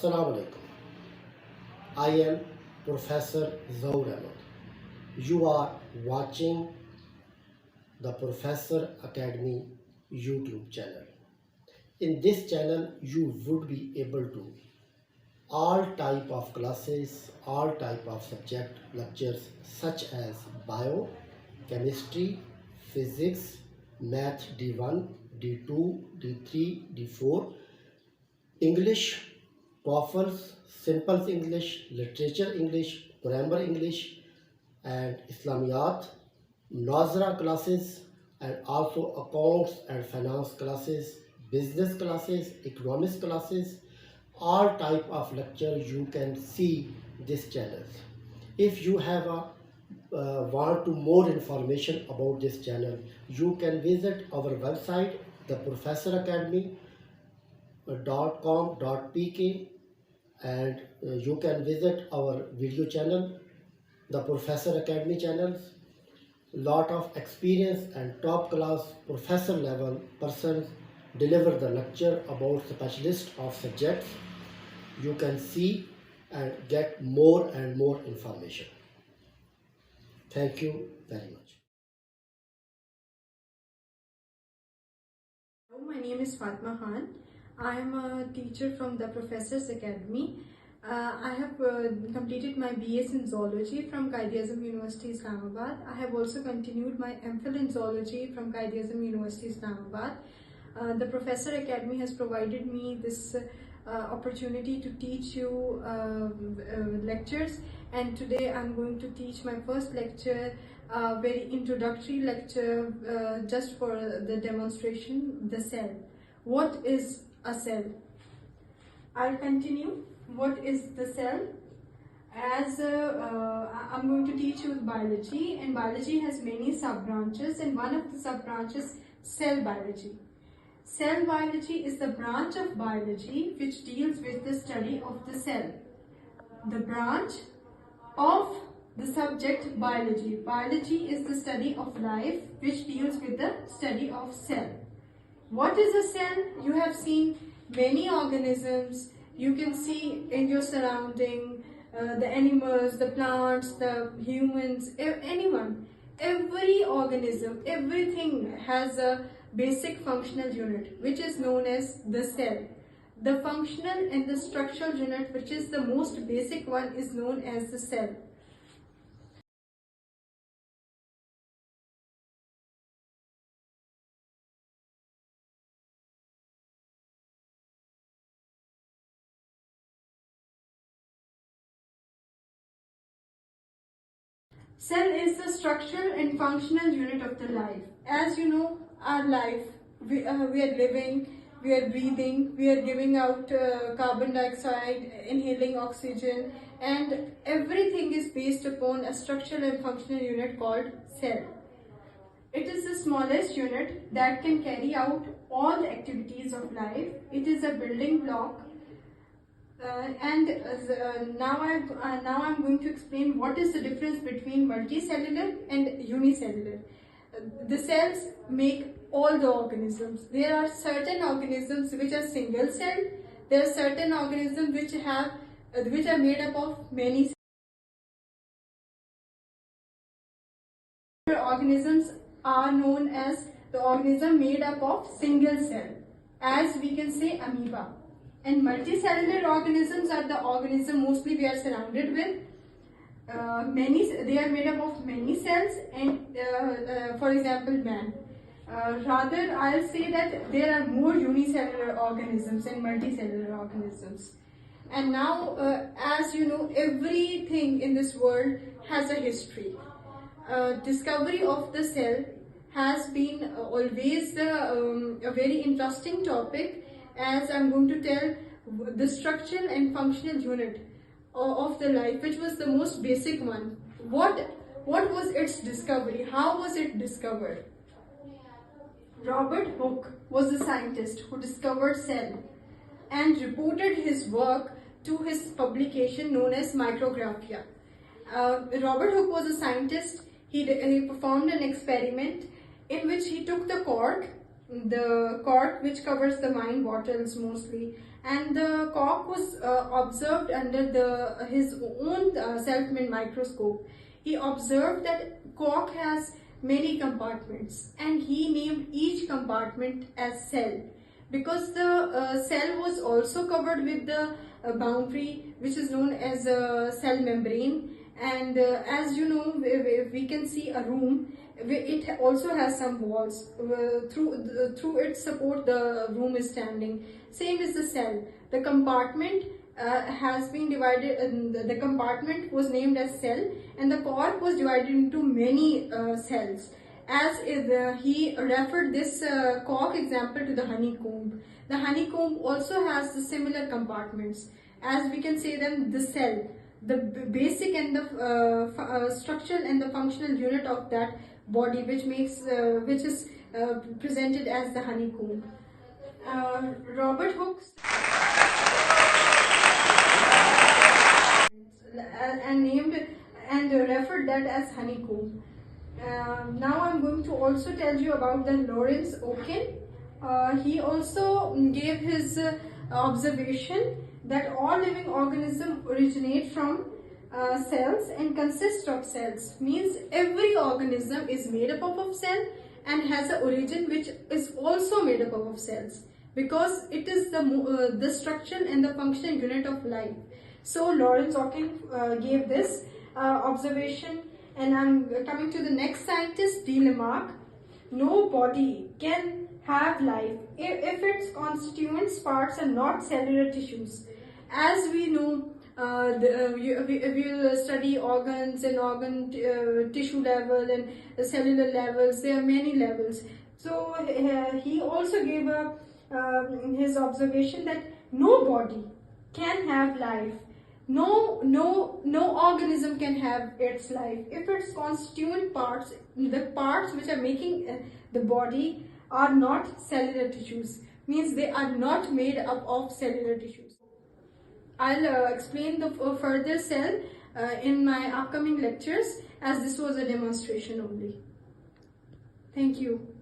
Assalamu alaikum. I am Professor Zaur Ahmed. You are watching the Professor Academy YouTube channel. In this channel, you would be able to all type of classes, all type of subject lectures such as bio, chemistry, physics, math D1, D2, D3, D4, English, TOEFL, simple English, literature English, grammar English, and Islamiyat, Nazra classes, and also accounts and finance classes, business classes, economics classes, all type of lecture you can see this channel. If you have a want to more information about this channel, you can visit our website, the Professor Academy .com.pk, and you can visit our video channel, the Professor Academy channels. Lot of experience and top class professor level persons deliver the lecture about specialist of subjects. You can see and get more and more information. Thank you very much. Hello, my name is Fatma Khan. I am a teacher from the Professors Academy. I have completed my BS in Zoology from Quaid-e-Azam University, Islamabad. I have also continued my MPhil in Zoology from Quaid-e-Azam University, Islamabad. The Professor Academy has provided me this opportunity to teach you lectures, and today I'm going to teach my first lecture, very introductory lecture, just for the demonstration, the cell. What is a cell? I'll continue. What is the cell? As I'm going to teach you biology, and biology has many sub-branches, and one of the sub-branches, cell biology. Cell biology is the branch of biology which deals with the study of the cell. The branch of the subject biology. Biology is the study of life which deals with the study of cell. What is a cell? You have seen many organisms. You can see in your surrounding the animals, the plants, the humans, anyone. Every organism, everything has a basic functional unit which is known as the cell. The functional and the structural unit, which is the most basic one, is known as the cell. Cell is the structural and functional unit of the life. As you know, our life, we are living, we are breathing, we are giving out carbon dioxide, inhaling oxygen, and everything is based upon a structural and functional unit called cell. It is the smallest unit that can carry out all the activities of life. It is a building block. Now I'm going to explain what is the difference between multicellular and unicellular. The cells make all the organisms. There are certain organisms which are single cell. There are certain organisms which are made up of many cells. Organisms are known as the organism made up of single cell, as we can say amoeba. And multicellular organisms are the organism mostly we are surrounded with. They are made up of many cells, and for example man. Rather, I'll say that there are more unicellular organisms and multicellular organisms. And now, as you know, everything in this world has a history. Discovery of the cell has been always a very interesting topic, as I'm going to tell the structural and functional unit of the life, which was the most basic one. What was its discovery? How was it discovered? Robert Hooke was the scientist who discovered cell and reported his work to his publication known as Micrographia. Robert Hooke was a scientist. He performed an experiment in which he took the cork the cork which covers the wine bottles mostly, and the cork was observed under his own self-made microscope. He observed that cork has many compartments, and he named each compartment as cell, because the cell was also covered with the boundary which is known as a cell membrane. And as you know, we can see a room. It also has some walls. Through its support, the room is standing. Same is the cell. The compartment has been divided, and the compartment was named as cell, and the cork was divided into many cells. As he referred this cork example to the honeycomb. The honeycomb also has the similar compartments. As we can say them, the cell, the basic and the structural and the functional unit of that body, which is presented as the honeycomb. Robert Hooke's and named and referred that as honeycomb. Now I'm going to also tell you about the Lawrence Oken. He also gave his observation that all living organisms originate from cells and consist of cells. Means every organism is made up of cell and has an origin which is also made up of cells, because it is the structural and the functional unit of life. So Lawrence Oken gave this observation. And I'm coming to the next scientist, D. Lamarck. No body can have life if its constituent parts are not cellular tissues. As we know, we will study organs and organ tissue level and the cellular levels. There are many levels. So he also gave his observation that no body can have life. No organism can have its life if its constituent parts, the parts which are making the body, are not cellular tissues. Means they are not made up of cellular tissues. I'll explain the further cell in my upcoming lectures, as this was a demonstration only. Thank you.